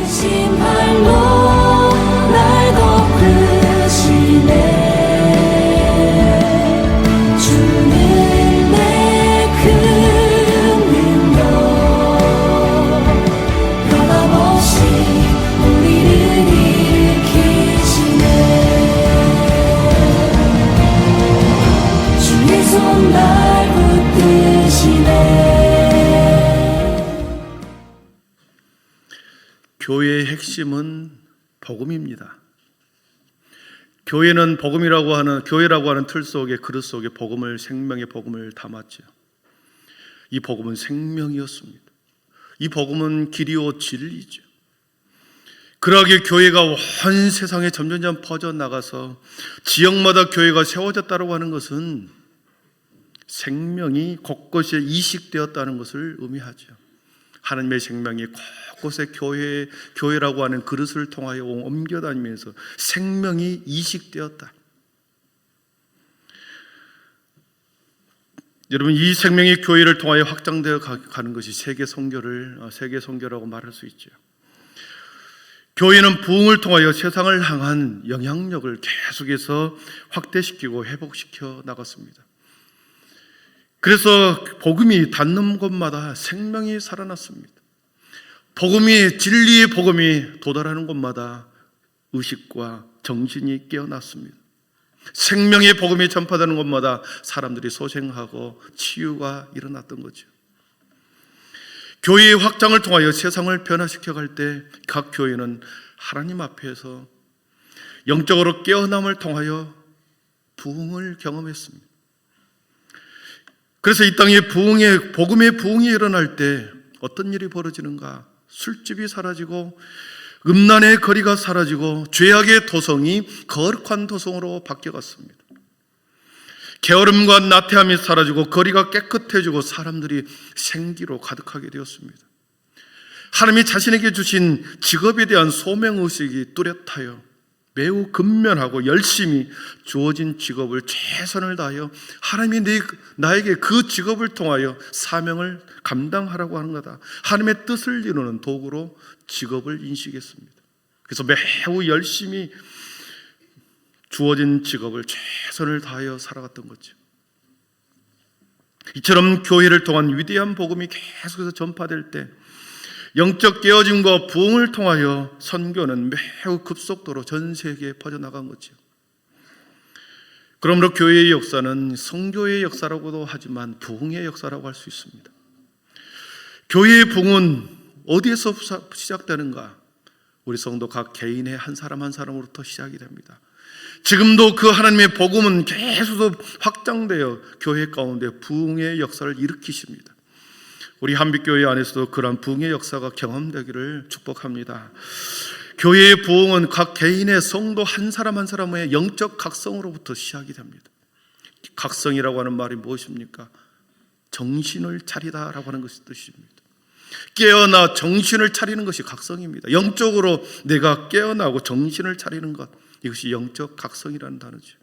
신발로 날 덮으시네. 주는 내 큰 능력 변함없이 우리를 일으키시네. 주의 손 날 붙드시네. 교회의 핵심은 복음입니다. 교회는 교회라고 하는 틀 속에, 그릇 속에 생명의 복음을 담았죠. 이 복음은 생명이었습니다. 이 복음은 길이요 진리죠. 그러하게 교회가 온 세상에 점점 퍼져나가서 지역마다 교회가 세워졌다고 하는 것은 생명이 곳곳에 이식되었다는 것을 의미하죠. 하나님의 생명이 곳곳에 교회라고 하는 그릇을 통하여 옮겨다니면서 생명이 이식되었다. 여러분, 이 생명이 교회를 통하여 확장되어 가는 것이 세계 선교라고 말할 수 있죠. 교회는 부흥을 통하여 세상을 향한 영향력을 계속해서 확대시키고 회복시켜 나갔습니다. 그래서 복음이 닿는 곳마다 생명이 살아났습니다. 진리의 복음이 도달하는 곳마다 의식과 정신이 깨어났습니다. 생명의 복음이 전파되는 곳마다 사람들이 소생하고 치유가 일어났던 거죠. 교회의 확장을 통하여 세상을 변화시켜 갈 때 각 교회는 하나님 앞에서 영적으로 깨어남을 통하여 부흥을 경험했습니다. 그래서 이 땅에 복음의 부흥이 일어날 때 어떤 일이 벌어지는가? 술집이 사라지고 음란의 거리가 사라지고 죄악의 도성이 거룩한 도성으로 바뀌어갔습니다. 게으름과 나태함이 사라지고 거리가 깨끗해지고 사람들이 생기로 가득하게 되었습니다. 하나님이 자신에게 주신 직업에 대한 소명의식이 뚜렷하여 매우 근면하고 열심히 주어진 직업을 최선을 다하여 하나님이 나에게 그 직업을 통하여 사명을 감당하라고 하는 거다. 하나님의 뜻을 이루는 도구로 직업을 인식했습니다. 그래서 매우 열심히 주어진 직업을 최선을 다하여 살아갔던 거죠. 이처럼 교회를 통한 위대한 복음이 계속해서 전파될 때 영적 깨어짐과 부흥을 통하여 선교는 매우 급속도로 전 세계에 퍼져나간 거죠. 그러므로 교회의 역사는 선교의 역사라고도 하지만 부흥의 역사라고 할 수 있습니다. 교회의 부흥은 어디에서 시작되는가? 우리 성도 각 개인의 한 사람 한 사람으로부터 시작이 됩니다. 지금도 그 하나님의 복음은 계속 확장되어 교회 가운데 부흥의 역사를 일으키십니다. 우리 한빛교회 안에서도 그러한 부흥의 역사가 경험되기를 축복합니다. 교회의 부흥은 각 개인의 성도 한 사람 한 사람의 영적 각성으로부터 시작이 됩니다. 각성이라고 하는 말이 무엇입니까? 정신을 차리다라고 하는 것이 뜻입니다. 깨어나 정신을 차리는 것이 각성입니다. 영적으로 내가 깨어나고 정신을 차리는 것, 이것이 영적 각성이라는 단어죠.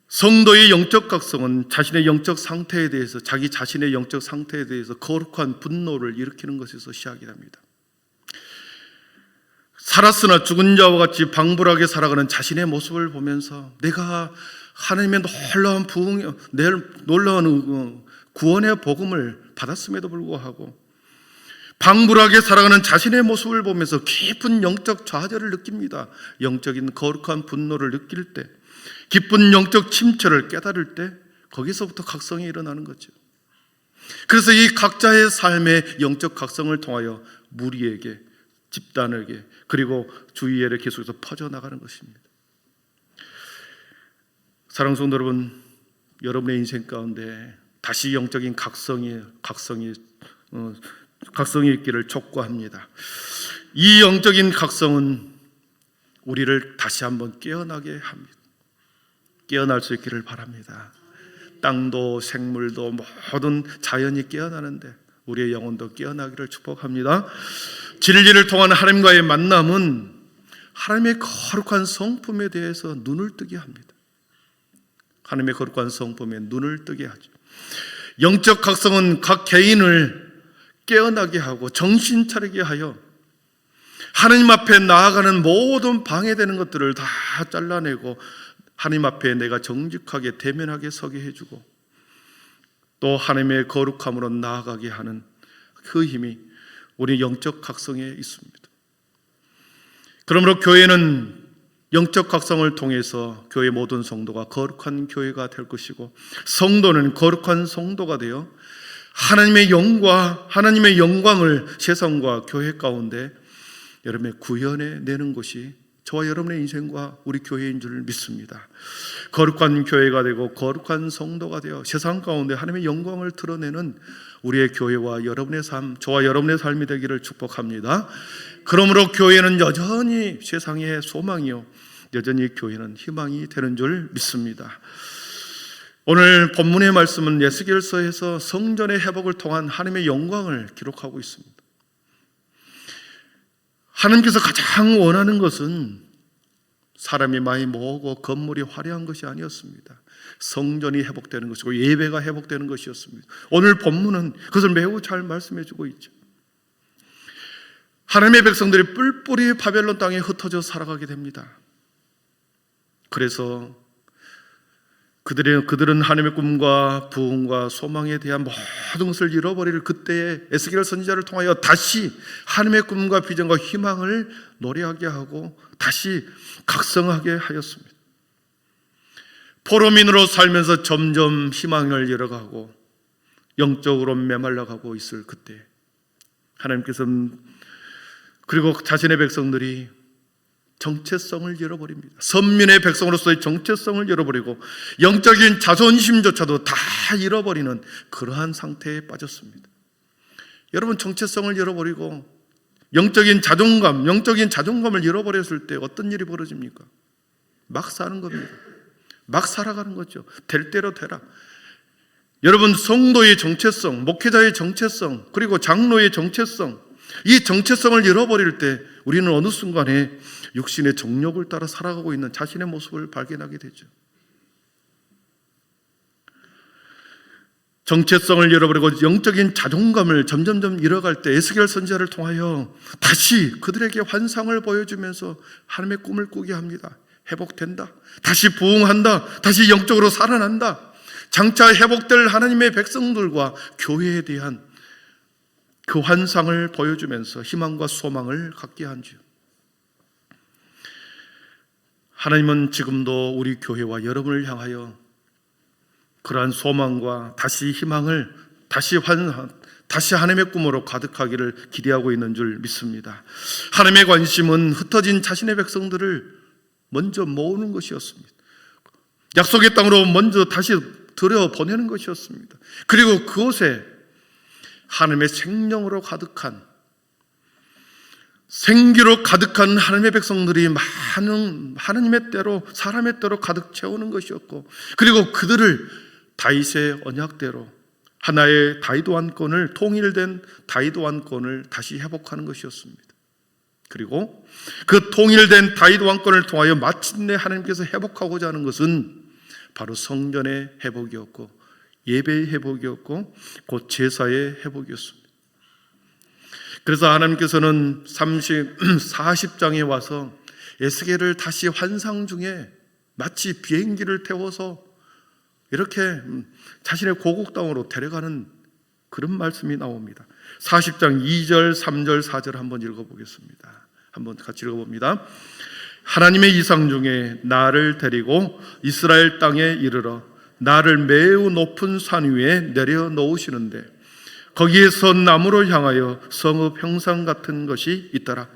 성도의 영적 각성은 자신의 영적 상태에 대해서, 자기 자신의 영적 상태에 대해서 거룩한 분노를 일으키는 것에서 시작이 됩니다. 살았으나 죽은 자와 같이 방불하게 살아가는 자신의 모습을 보면서 내가 하나님의 놀라운 구원의 복음을 받았음에도 불구하고 방불하게 살아가는 자신의 모습을 보면서 깊은 영적 좌절을 느낍니다. 영적인 거룩한 분노를 느낄 때, 깊은 영적 침체를 깨달을 때 거기서부터 각성이 일어나는 거죠. 그래서 이 각자의 삶의 영적 각성을 통하여 무리에게, 집단에게, 그리고 주위에 계속해서 퍼져나가는 것입니다. 사랑하는 성도 여러분, 여러분의 인생 가운데 다시 영적인 각성이 있기를 촉구합니다. 이 영적인 각성은 우리를 다시 한번 깨어나게 합니다. 깨어날 수 있기를 바랍니다. 땅도 생물도 모든 자연이 깨어나는데 우리의 영혼도 깨어나기를 축복합니다. 진리를 통한 하나님과의 만남은 하나님의 거룩한 성품에 대해서 눈을 뜨게 합니다. 하나님의 거룩한 성품에 눈을 뜨게 하죠. 영적 각성은 각 개인을 깨어나게 하고 정신 차리게 하여 하나님 앞에 나아가는 모든 방해되는 것들을 다 잘라내고 하나님 앞에 내가 정직하게 대면하게 서게 해주고 또 하나님의 거룩함으로 나아가게 하는 그 힘이 우리 영적 각성에 있습니다. 그러므로 교회는 영적 각성을 통해서 교회 모든 성도가 거룩한 교회가 될 것이고 성도는 거룩한 성도가 되어 하나님의 영광을 세상과 교회 가운데 여러분의 구현해 내는 것이 저와 여러분의 인생과 우리 교회인 줄 믿습니다. 거룩한 교회가 되고 거룩한 성도가 되어 세상 가운데 하나님의 영광을 드러내는 우리의 교회와 여러분의 삶, 저와 여러분의 삶이 되기를 축복합니다. 그러므로 교회는 여전히 세상의 소망이요 여전히 교회는 희망이 되는 줄 믿습니다. 오늘 본문의 말씀은 에스겔서에서 성전의 회복을 통한 하나님의 영광을 기록하고 있습니다. 하나님께서 가장 원하는 것은 사람이 많이 모으고 건물이 화려한 것이 아니었습니다. 성전이 회복되는 것이고 예배가 회복되는 것이었습니다. 오늘 본문은 그것을 매우 잘 말씀해 주고 있죠. 하나님의 백성들이 뿔뿔이 바벨론 땅에 흩어져 살아가게 됩니다. 그래서 그들은 하나님의 꿈과 부흥과 소망에 대한 모든 것을 잃어버릴 그때에 에스겔 선지자를 통하여 다시 하나님의 꿈과 비전과 희망을 노래하게 하고 다시 각성하게 하였습니다. 포로민으로 살면서 점점 희망을 잃어가고 영적으로 메말라가고 있을 그때 하나님께서는 그리고 자신의 백성들이 정체성을 잃어버립니다. 선민의 백성으로서의 정체성을 잃어버리고 영적인 자존심조차도 다 잃어버리는 그러한 상태에 빠졌습니다. 여러분, 정체성을 잃어버리고 영적인 자존감을 잃어버렸을 때 어떤 일이 벌어집니까? 막 사는 겁니다. 막 살아가는 거죠. 될 대로 되라. 여러분, 성도의 정체성, 목회자의 정체성, 그리고 장로의 정체성, 이 정체성을 잃어버릴 때 우리는 어느 순간에 육신의 정욕을 따라 살아가고 있는 자신의 모습을 발견하게 되죠. 정체성을 잃어버리고 영적인 자존감을 점점점 잃어갈 때 에스겔 선지자를 통하여 다시 그들에게 환상을 보여주면서 하나님의 꿈을 꾸게 합니다. 회복된다. 다시 부흥한다. 다시 영적으로 살아난다. 장차 회복될 하나님의 백성들과 교회에 대한 그 환상을 보여주면서 희망과 소망을 갖게 한지요. 하나님은 지금도 우리 교회와 여러분을 향하여 그러한 소망과 다시 희망을 다시 하나님의 꿈으로 가득하기를 기대하고 있는 줄 믿습니다. 하나님의 관심은 흩어진 자신의 백성들을 먼저 모으는 것이었습니다. 약속의 땅으로 먼저 다시 들여보내는 것이었습니다. 그리고 그곳에 하나님의 생명으로 가득한, 생기로 가득한 하나님의 백성들이 많은 하나님의 때로, 사람의 때로 가득 채우는 것이었고, 그리고 그들을 다윗의 언약대로 하나의 다윗 왕권을, 통일된 다윗 왕권을 다시 회복하는 것이었습니다. 그리고 그 통일된 다윗 왕권을 통하여 마침내 하나님께서 회복하고자 하는 것은 바로 성전의 회복이었고 예배의 회복이었고 곧 제사의 회복이었습니다. 그래서 하나님께서는 40장에 와서 에스겔을 다시 환상 중에 마치 비행기를 태워서 이렇게 자신의 고국 땅으로 데려가는 그런 말씀이 나옵니다. 40장 2절, 3절, 4절 한번 읽어보겠습니다. 한번 같이 읽어봅니다. 하나님의 이상 중에 나를 데리고 이스라엘 땅에 이르러 나를 매우 높은 산 위에 내려놓으시는데 거기에서 나무를 향하여 성읍 형상 같은 것이 있더라.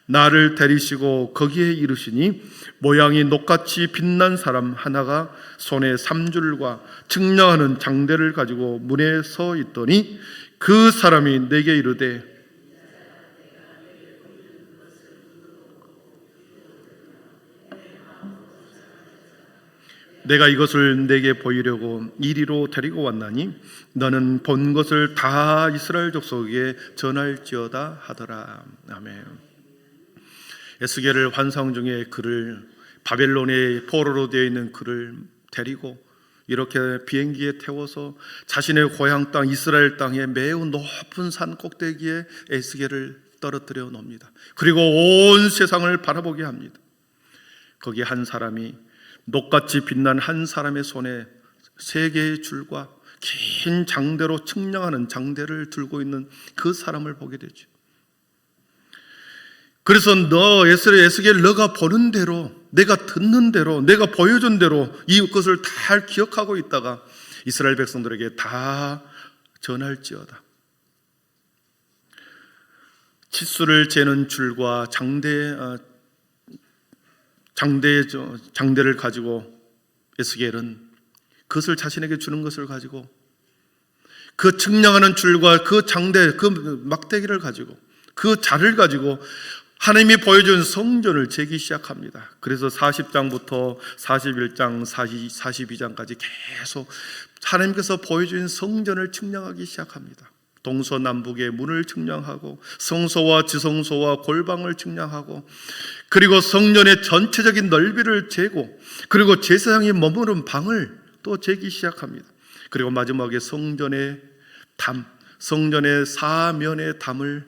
나를 데리시고 거기에 이르시니 모양이 녹같이 빛난 사람 하나가 손에 삼줄과 측량하는 장대를 가지고 문에 서 있더니 그 사람이 내게 이르되 내가 이것을 내게 보이려고 이리로 데리고 왔나니 너는 본 것을 다 이스라엘 족속에게 전할지어다 하더라. 아멘. 에스겔을 환상 중에 그를 바벨론의 포로로 되어 있는 그를 데리고 이렇게 비행기에 태워서 자신의 고향 땅 이스라엘 땅에 매우 높은 산 꼭대기에 에스겔을 떨어뜨려 놓습니다. 그리고 온 세상을 바라보게 합니다. 거기 한 사람이 녹같이 빛난 한 사람의 손에 3개의 줄과 긴 장대로 측량하는 장대를 들고 있는 그 사람을 보게 되죠. 그래서 너 에스겔 너가 보는 대로, 내가 듣는 대로, 내가 보여준 대로 이것을 다 기억하고 있다가 이스라엘 백성들에게 다 전할지어다. 치수를 재는 줄과 장대를 가지고 에스겔은 그것을 자신에게 주는 것을 가지고 그 측량하는 줄과 그 장대, 그 막대기를 가지고 그 자를 가지고 하나님이 보여준 성전을 재기 시작합니다. 그래서 40장부터 41장, 42장까지 계속 하나님께서 보여준 성전을 측량하기 시작합니다. 동서남북의 문을 측량하고 성소와 지성소와 골방을 측량하고 그리고 성전의 전체적인 넓이를 재고 그리고 제사장이 머무는 방을 또 재기 시작합니다. 그리고 마지막에 성전의 담, 성전의 사면의 담을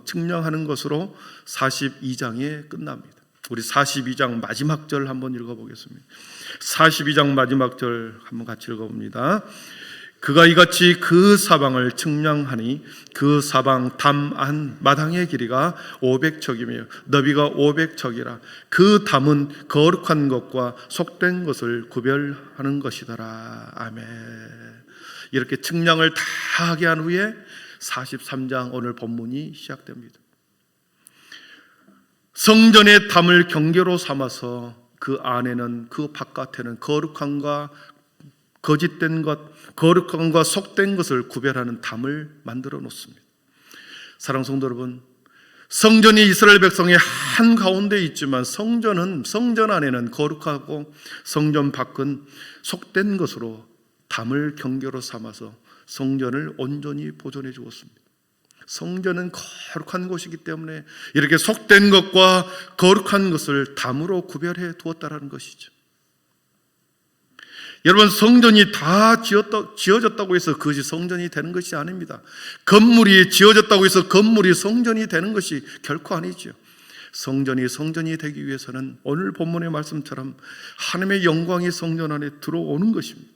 측량하는 것으로 42장에 끝납니다. 우리 42장 마지막 절 한번 읽어보겠습니다. 42장 마지막 절 한번 같이 읽어봅니다. 그가 이같이 그 사방을 측량하니 그 사방 담 안 마당의 길이가 500척이며 너비가 500척이라 그 담은 거룩한 것과 속된 것을 구별하는 것이더라. 아멘. 이렇게 측량을 다 하게 한 후에 43장 오늘 본문이 시작됩니다. 성전의 담을 경계로 삼아서 그 안에는 그 바깥에는 거룩함과 거짓된 것, 거룩함과 속된 것을 구별하는 담을 만들어 놓습니다. 사랑하는 성도 여러분, 성전이 이스라엘 백성의 한가운데 있지만 성전 안에는 거룩하고 성전 밖은 속된 것으로 담을 경계로 삼아서 성전을 온전히 보존해 주었습니다. 성전은 거룩한 곳이기 때문에 이렇게 속된 것과 거룩한 것을 담으로 구별해 두었다는 것이죠. 여러분, 성전이 다 지어졌다고 해서 그것이 성전이 되는 것이 아닙니다. 건물이 지어졌다고 해서 건물이 성전이 되는 것이 결코 아니죠. 성전이 되기 위해서는 오늘 본문의 말씀처럼 하나님의 영광이 성전 안에 들어오는 것입니다.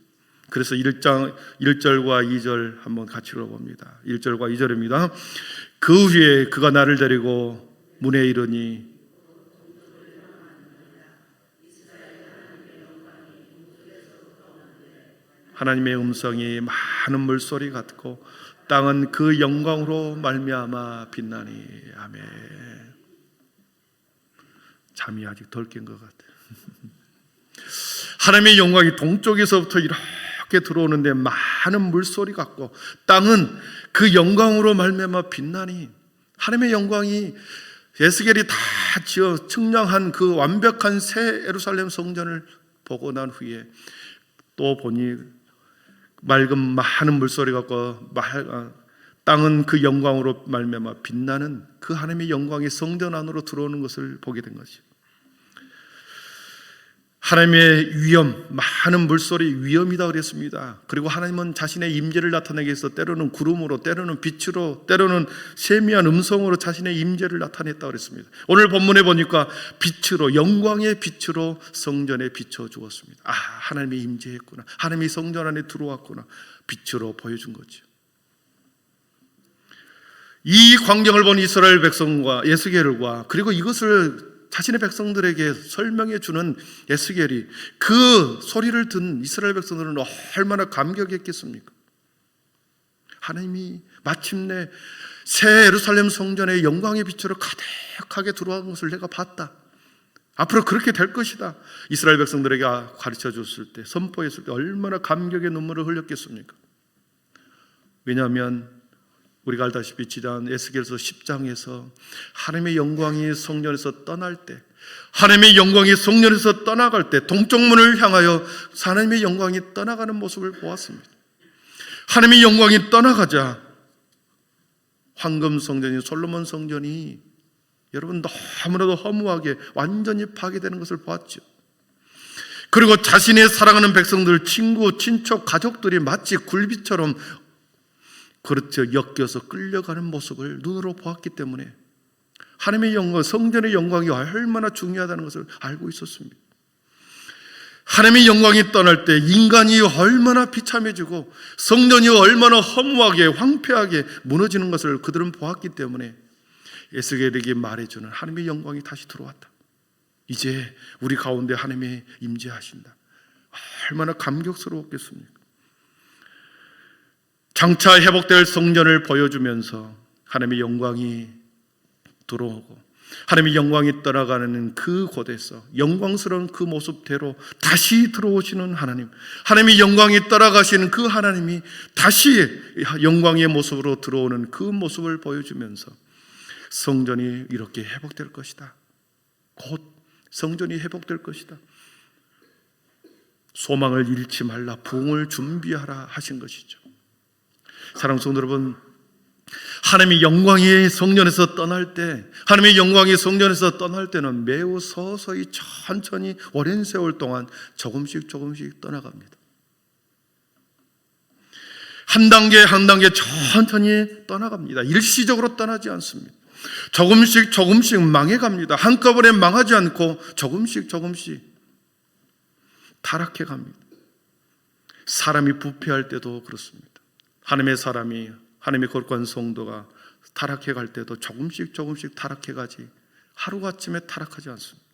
그래서 1절과 2절 한번 같이 읽어봅니다. 1절과 2절입니다. 그 후에 그가 나를 데리고 문에 이르니 하나님의 음성이 많은 물소리 같고 땅은 그 영광으로 말미암아 빛나니. 아멘. 잠이 아직 덜 깬 것 같아요. 하나님의 영광이 동쪽에서부터 이렇게 들어오는데 많은 물소리 같고 땅은 그 영광으로 말미암아 빛나니. 하나님의 영광이 에스겔이 다 지어 측량한 그 완벽한 새 예루살렘 성전을 보고 난 후에 또 보니 맑은 많은 물소리 같고 땅은 그 영광으로 말미암아 빛나는 그 하나님의 영광이 성전 안으로 들어오는 것을 보게 된 것이죠. 하나님의 위엄, 많은 물소리 위엄이다 그랬습니다. 그리고 하나님은 자신의 임재를 나타내기 위해서 때로는 구름으로, 때로는 빛으로, 때로는 세미한 음성으로 자신의 임재를 나타냈다 그랬습니다. 오늘 본문에 보니까 빛으로, 영광의 빛으로 성전에 비춰 주었습니다. 아, 하나님이 임재했구나, 하나님이 성전 안에 들어왔구나, 빛으로 보여준 거죠. 이 광경을 본 이스라엘 백성과 에스겔과 그리고 이것을 자신의 백성들에게 설명해 주는 에스겔이 그 소리를 든 이스라엘 백성들은 얼마나 감격했겠습니까? 하나님이 마침내 새 예루살렘 성전의 영광의 빛으로 가득하게 들어온 것을 내가 봤다. 앞으로 그렇게 될 것이다. 이스라엘 백성들에게 가르쳐 줬을 때, 선포했을 때 얼마나 감격의 눈물을 흘렸겠습니까? 왜냐하면 우리가 알다시피 지난 에스겔서 10장에서 하나님의 영광이 성전에서 떠날 때, 하나님의 영광이 성전에서 떠나갈 때 동쪽 문을 향하여 하나님의 영광이 떠나가는 모습을 보았습니다. 하나님의 영광이 떠나가자 황금 성전인 솔로몬 성전이 여러분 너무나도 허무하게 완전히 파괴되는 것을 보았죠. 그리고 자신의 사랑하는 백성들, 친구, 친척, 가족들이 마치 굴비처럼 그렇죠 엮여서 끌려가는 모습을 눈으로 보았기 때문에 하나님의 영광, 성전의 영광이 얼마나 중요하다는 것을 알고 있었습니다. 하나님의 영광이 떠날 때 인간이 얼마나 비참해지고 성전이 얼마나 허무하게 황폐하게 무너지는 것을 그들은 보았기 때문에 에스겔에게 말해주는 하나님의 영광이 다시 들어왔다. 이제 우리 가운데 하나님이 임재하신다. 얼마나 감격스러웠겠습니까? 장차 회복될 성전을 보여주면서 하나님의 영광이 들어오고 하나님의 영광이 떠나가는 그 곳에서 영광스러운 그 모습대로 다시 들어오시는 하나님, 하나님의 영광이 떠나가시는 그 하나님이 다시 영광의 모습으로 들어오는 그 모습을 보여주면서 성전이 이렇게 회복될 것이다. 곧 성전이 회복될 것이다. 소망을 잃지 말라, 부흥을 준비하라 하신 것이죠. 사랑하는 성도 여러분, 하나님의 영광이 성전에서 떠날 때, 하나님의 영광이 성전에서 떠날 때는 매우 서서히 천천히 오랜 세월 동안 조금씩 떠나갑니다. 한 단계 한 단계 천천히 떠나갑니다. 일시적으로 떠나지 않습니다. 조금씩 망해갑니다. 한꺼번에 망하지 않고 조금씩 타락해 갑니다. 사람이 부패할 때도 그렇습니다. 하나님의 사람이, 하나님의 거룩한 성도가 타락해 갈 때도 조금씩 타락해 가지 하루아침에 타락하지 않습니다.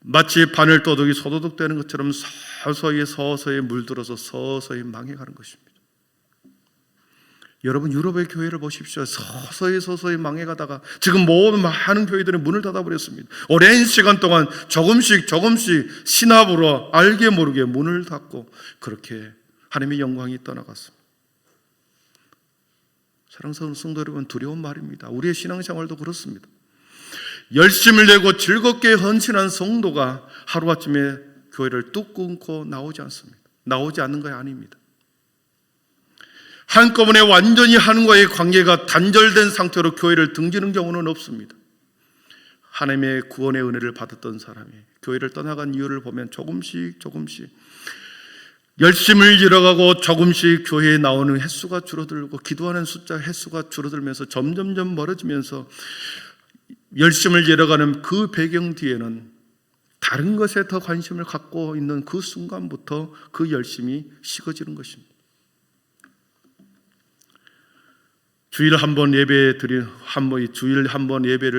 마치 바늘 도둑이 소도둑 되는 것처럼 서서히 물들어서 서서히 망해가는 것입니다. 여러분, 유럽의 교회를 보십시오. 서서히 망해가다가 지금 많은 교회들이 문을 닫아버렸습니다. 오랜 시간 동안 조금씩 신압으로 알게 모르게 문을 닫고 그렇게 하나님의 영광이 떠나갔습니다. 사랑스러운 성도 여러분, 두려운 말입니다. 우리의 신앙생활도 그렇습니다. 열심을 내고 즐겁게 헌신한 성도가 하루아침에 교회를 뚝 끊고 나오지 않습니다. 나오지 않는 것이 아닙니다. 한꺼번에 완전히 하나님과의 관계가 단절된 상태로 교회를 등지는 경우는 없습니다. 하나님의 구원의 은혜를 받았던 사람이 교회를 떠나간 이유를 보면 조금씩 열심을 잃어가고 조금씩 교회에 나오는 횟수가 줄어들고 기도하는 숫자 횟수가 줄어들면서 점점 멀어지면서 열심을 잃어가는 그 배경 뒤에는 다른 것에 더 관심을 갖고 있는 그 순간부터 그 열심이 식어지는 것입니다. 주일 한 번 예배를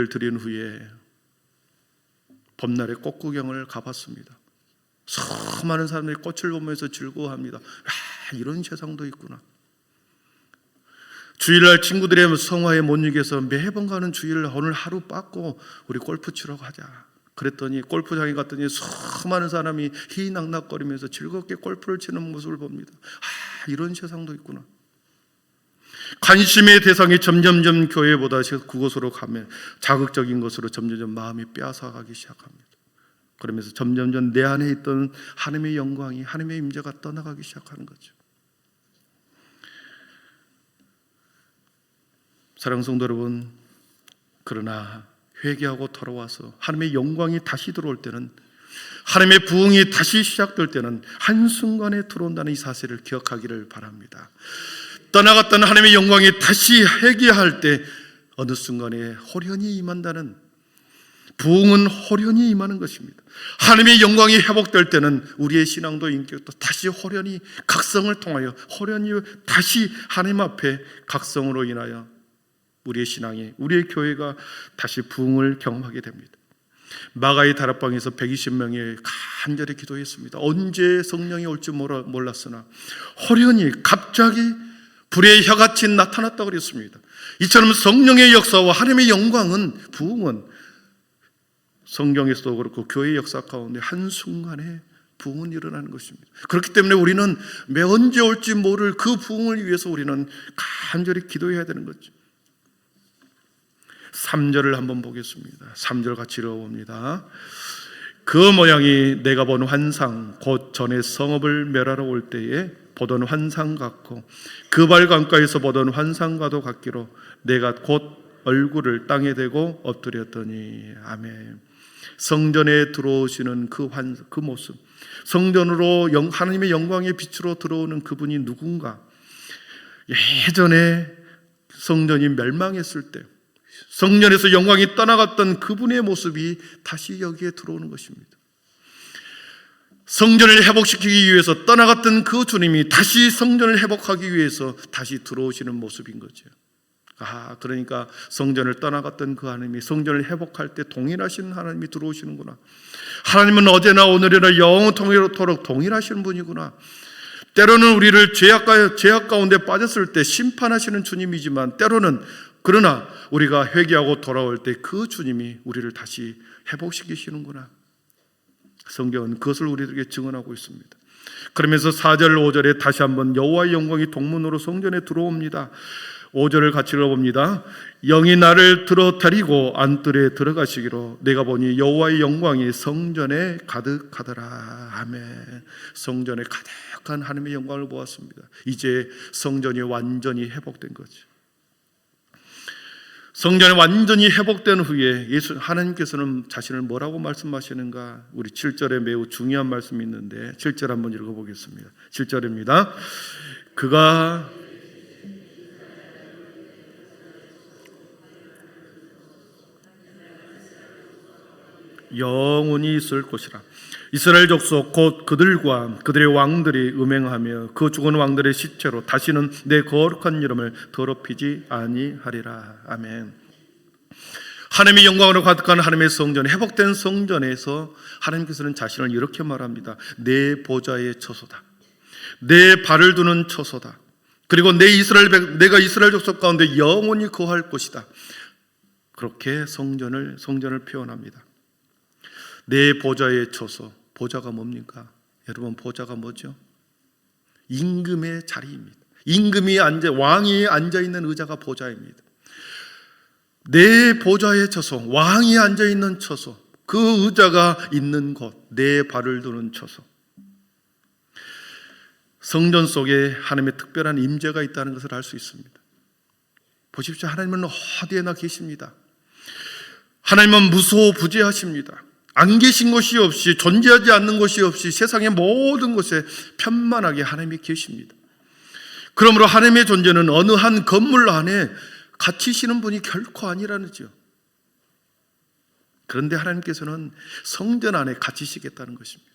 드린 후에 봄날에 꽃구경을 가봤습니다. 수많은 사람들이 꽃을 보면서 즐거워합니다. 이런 세상도 있구나. 주일날 친구들이 성화에 못 이겨서 매번 가는 주일을 오늘 하루 빠고 우리 골프 치러 가자. 그랬더니 골프장에 갔더니 수많은 사람이 희낙낙거리면서 즐겁게 골프를 치는 모습을 봅니다. 이런 세상도 있구나. 관심의 대상이 점점 교회보다 그곳으로 가면 자극적인 것으로 점점 마음이 빼앗아가기 시작합니다. 그러면서 점점 내 안에 있던 하나님의 영광이, 하나님의 임재가 떠나가기 시작하는 거죠. 사랑하는 성도 여러분, 그러나 회개하고 돌아와서 하나님의 영광이 다시 들어올 때는, 하나님의 부흥이 다시 시작될 때는 한순간에 들어온다는 이 사실을 기억하기를 바랍니다. 떠나갔던 하나님의 영광이 다시 회개할 때 어느 순간에 호련히 임한다는, 부흥은 호련히 임하는 것입니다. 하나님의 영광이 회복될 때는 우리의 신앙도 인격도 다시 호련히 각성을 통하여 호련히 다시 하나님 앞에 각성으로 인하여 우리의 신앙이, 우리의 교회가 다시 부흥을 경험하게 됩니다. 마가의 다락방에서 120명이 간절히 기도했습니다. 언제 성령이 올지 몰랐으나 호련히 갑자기 불의 혀같이 나타났다고 그랬습니다. 이처럼 성령의 역사와 하나님의 영광은, 부흥은 성경에서도 그렇고 교회의 역사 가운데 한순간에 부흥은 일어나는 것입니다. 그렇기 때문에 우리는 언제 올지 모를 그 부흥을 위해서 우리는 간절히 기도해야 되는 거죠. 3절을 한번 보겠습니다. 3절 같이 읽어봅니다. 그 모양이 내가 본 환상, 곧 전에 성읍을 멸하러 올 때에 보던 환상 같고 그 발 강가에서 보던 환상과도 같기로 내가 곧 얼굴을 땅에 대고 엎드렸더니. 아멘. 성전에 들어오시는 그 모습, 성전으로 하나님의 영광의 빛으로 들어오는 그분이 누군가? 예전에 성전이 멸망했을 때 성전에서 영광이 떠나갔던 그분의 모습이 다시 여기에 들어오는 것입니다. 성전을 회복시키기 위해서 떠나갔던 그 주님이 다시 성전을 회복하기 위해서 다시 들어오시는 모습인 거죠. 그러니까 성전을 떠나갔던 그 하나님이 성전을 회복할 때 동일하신 하나님이 들어오시는구나. 하나님은 어제나 오늘이나 영원토록 동일하신 분이구나. 때로는 우리를 죄악 가운데 빠졌을 때 심판하시는 주님이지만 때로는 그러나 우리가 회개하고 돌아올 때 그 주님이 우리를 다시 회복시키시는구나. 성경은 그것을 우리에게 증언하고 있습니다. 그러면서 4절 5절에 다시 한번 여호와의 영광이 동문으로 성전에 들어옵니다. 5절을 같이 읽어봅니다. 영이 나를 들어 데리고 안뜰에 들어가시기로 내가 보니 여호와의 영광이 성전에 가득하더라. 아멘. 성전에 가득한 하나님의 영광을 보았습니다. 이제 성전이 완전히 회복된 거죠. 성전이 완전히 회복된 후에 하나님께서는 자신을 뭐라고 말씀하시는가? 우리 7절에 매우 중요한 말씀이 있는데 7절 한번 읽어보겠습니다. 7절입니다. 그가 영원히 있을 곳이라. 이스라엘 족속 곧 그들과 그들의 왕들이 음행하며 그 죽은 왕들의 시체로 다시는 내 거룩한 이름을 더럽히지 아니하리라. 아멘. 하나님의 영광으로 가득한 하나님의 성전, 회복된 성전에서 하나님께서는 자신을 이렇게 말합니다. 내 보좌의 처소다. 내 발을 두는 처소다. 그리고 내가 이스라엘 족속 가운데 영원히 거할 곳이다. 그렇게 성전을 표현합니다. 내 보좌의 처소. 보좌가 뭡니까? 여러분, 보좌가 뭐죠? 임금의 자리입니다. 왕이 앉아있는 의자가 보좌입니다. 내 보좌의 처소, 왕이 앉아있는 처소, 그 의자가 있는 곳, 내 발을 두는 처소. 성전 속에 하나님의 특별한 임재가 있다는 것을 알 수 있습니다. 보십시오. 하나님은 어디에나 계십니다. 하나님은 무소부재하십니다. 안 계신 것이 없이, 존재하지 않는 것이 없이 세상의 모든 곳에 편만하게 하나님이 계십니다. 그러므로 하나님의 존재는 어느 한 건물 안에 갇히시는 분이 결코 아니라는지요. 그런데 하나님께서는 성전 안에 갇히시겠다는 것입니다.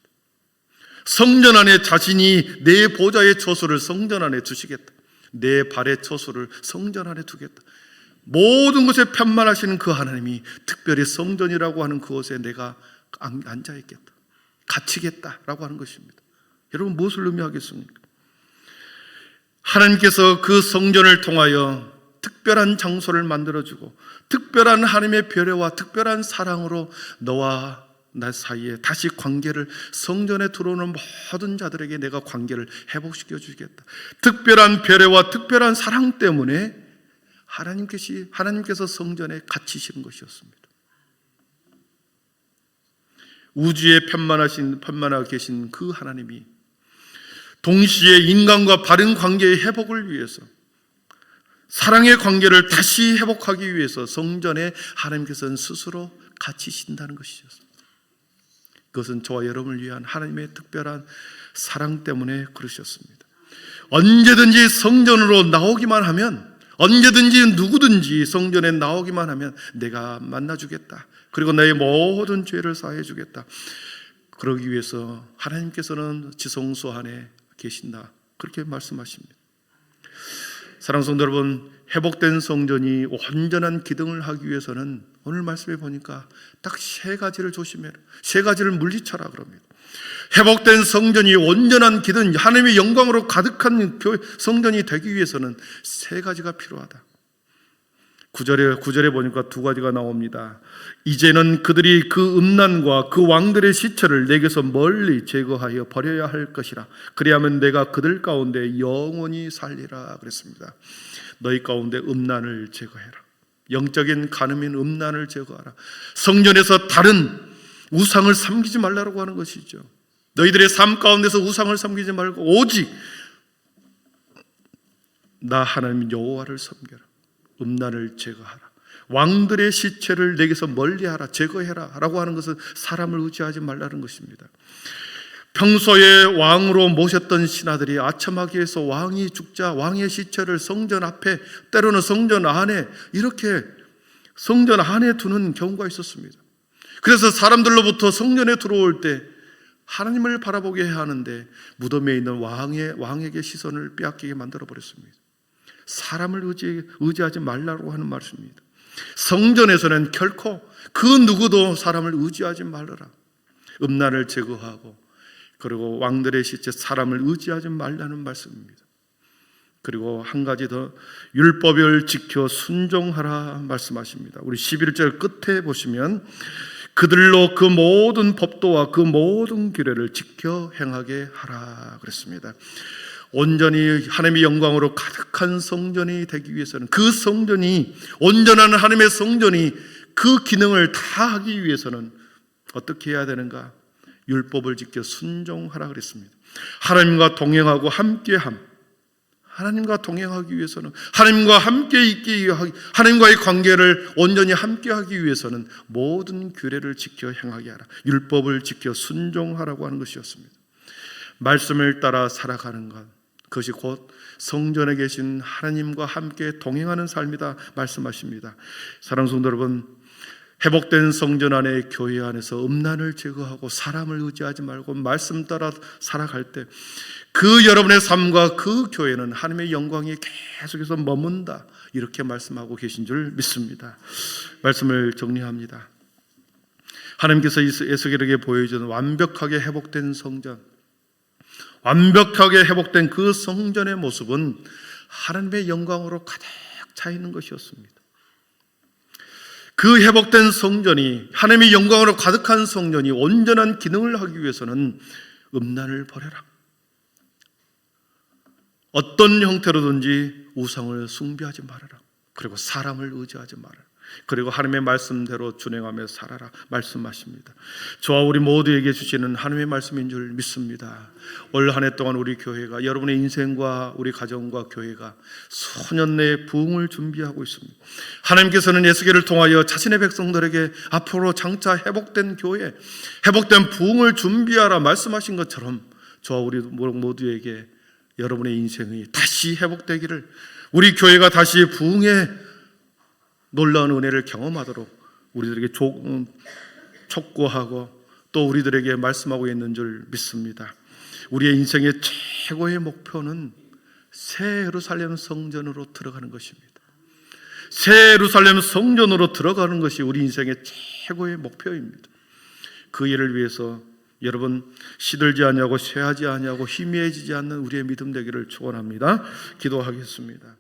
성전 안에 자신이 내 보좌의 처소를 성전 안에 두시겠다. 내 발의 처소를 성전 안에 두겠다. 모든 것에 편만하시는 그 하나님이 특별히 성전이라고 하는 그곳에 내가 앉아있겠다, 갇히겠다라고 하는 것입니다. 여러분, 무엇을 의미하겠습니까? 하나님께서 그 성전을 통하여 특별한 장소를 만들어주고 특별한 하나님의 배려와 특별한 사랑으로 너와 나 사이에 다시 관계를, 성전에 들어오는 모든 자들에게 내가 관계를 회복시켜 주겠다. 특별한 배려와 특별한 사랑 때문에 하나님께서 성전에 갇히시는 것이었습니다. 우주에 편만하게 계신 그 하나님이 동시에 인간과 바른 관계의 회복을 위해서, 사랑의 관계를 다시 회복하기 위해서 성전에 하나님께서는 스스로 갇히신다는 것이었습니다. 그것은 저와 여러분을 위한 하나님의 특별한 사랑 때문에 그러셨습니다. 언제든지 성전으로 나오기만 하면, 언제든지 누구든지 성전에 나오기만 하면 내가 만나주겠다. 그리고 나의 모든 죄를 사해 주겠다. 그러기 위해서 하나님께서는 지성소 안에 계신다. 그렇게 말씀하십니다. 사랑하는 성도 여러분, 회복된 성전이 온전한 기능을 하기 위해서는 오늘 말씀에 보니까 딱 세 가지를 조심해라. 세 가지를 물리쳐라 그럽니다. 회복된 성전이 온전한 기능, 하나님의 영광으로 가득한 성전이 되기 위해서는 세 가지가 필요하다. 9절에 보니까 두 가지가 나옵니다. 이제는 그들이 그 음란과 그 왕들의 시체를 내게서 멀리 제거하여 버려야 할 것이라. 그리하면 내가 그들 가운데 영원히 살리라 그랬습니다. 너희 가운데 음란을 제거해라. 영적인 간음인 음란을 제거하라. 성전에서 다른 우상을 섬기지 말라고 하는 것이죠. 너희들의 삶 가운데서 우상을 섬기지 말고 오직 나 하나님 여호와를 섬겨라. 음란을 제거하라. 왕들의 시체를 내게서 멀리하라, 제거해라 라고 하는 것은 사람을 의지하지 말라는 것입니다. 평소에 왕으로 모셨던 신하들이 아첨하기 위해서 왕이 죽자 왕의 시체를 성전 앞에, 때로는 성전 안에, 이렇게 성전 안에 두는 경우가 있었습니다. 그래서 사람들로부터 성전에 들어올 때 하나님을 바라보게 해야 하는데 무덤에 있는 왕에게 시선을 빼앗기게 만들어 버렸습니다. 사람을 의지하지 말라고 하는 말씀입니다. 성전에서는 결코 그 누구도 사람을 의지하지 말아라. 음란을 제거하고, 그리고 왕들의 시체, 사람을 의지하지 말라는 말씀입니다. 그리고 한 가지 더, 율법을 지켜 순종하라 말씀하십니다. 우리 11절 끝에 보시면 그들로 그 모든 법도와 그 모든 규례를 지켜 행하게 하라 그랬습니다. 온전히 하나님의 영광으로 가득한 성전이 되기 위해서는, 그 성전이, 온전한 하나님의 성전이 그 기능을 다 하기 위해서는 어떻게 해야 되는가? 율법을 지켜 순종하라 그랬습니다. 하나님과 동행하고 함께함, 하나님과 동행하기 위해서는, 하나님과 함께 있기 위해, 하나님과의 관계를 온전히 함께 하기 위해서는 모든 규례를 지켜 행하게 하라, 율법을 지켜 순종하라고 하는 것이었습니다. 말씀을 따라 살아가는 것, 그것이 곧 성전에 계신 하나님과 함께 동행하는 삶이다 말씀하십니다. 사랑하는 성도 여러분, 회복된 성전 안에, 교회 안에서 음란을 제거하고 사람을 의지하지 말고 말씀 따라 살아갈 때 그 여러분의 삶과 그 교회는 하나님의 영광이 계속해서 머문다, 이렇게 말씀하고 계신 줄 믿습니다. 말씀을 정리합니다. 하나님께서 에스겔에게 보여주는 완벽하게 회복된 성전, 완벽하게 회복된 그 성전의 모습은 하나님의 영광으로 가득 차 있는 것이었습니다. 그 회복된 성전이, 하나님의 영광으로 가득한 성전이 온전한 기능을 하기 위해서는 음란을 버려라, 어떤 형태로든지 우상을 숭배하지 말아라, 그리고 사람을 의지하지 말아라, 그리고 하나님의 말씀대로 준행하며 살아라 말씀하십니다. 저와 우리 모두에게 주시는 하나님의 말씀인 줄 믿습니다. 올 한 해 동안 우리 교회가, 여러분의 인생과 우리 가정과 교회가 수년 내에 부흥을 준비하고 있습니다. 하나님께서는 에스겔을 통하여 자신의 백성들에게 앞으로 장차 회복된 교회, 회복된 부흥을 준비하라 말씀하신 것처럼 저와 우리 모두에게 여러분의 인생이 다시 회복되기를, 우리 교회가 다시 부흥의 놀라운 은혜를 경험하도록 우리들에게 촉구하고 또 우리들에게 말씀하고 있는 줄 믿습니다. 우리의 인생의 최고의 목표는 새 예루살렘 성전으로 들어가는 것입니다. 새 예루살렘 성전으로 들어가는 것이 우리 인생의 최고의 목표입니다. 그 일을 위해서 여러분 시들지 아니하고 쇠하지 아니하고 희미해지지 않는 우리의 믿음 되기를 축원합니다. 기도하겠습니다.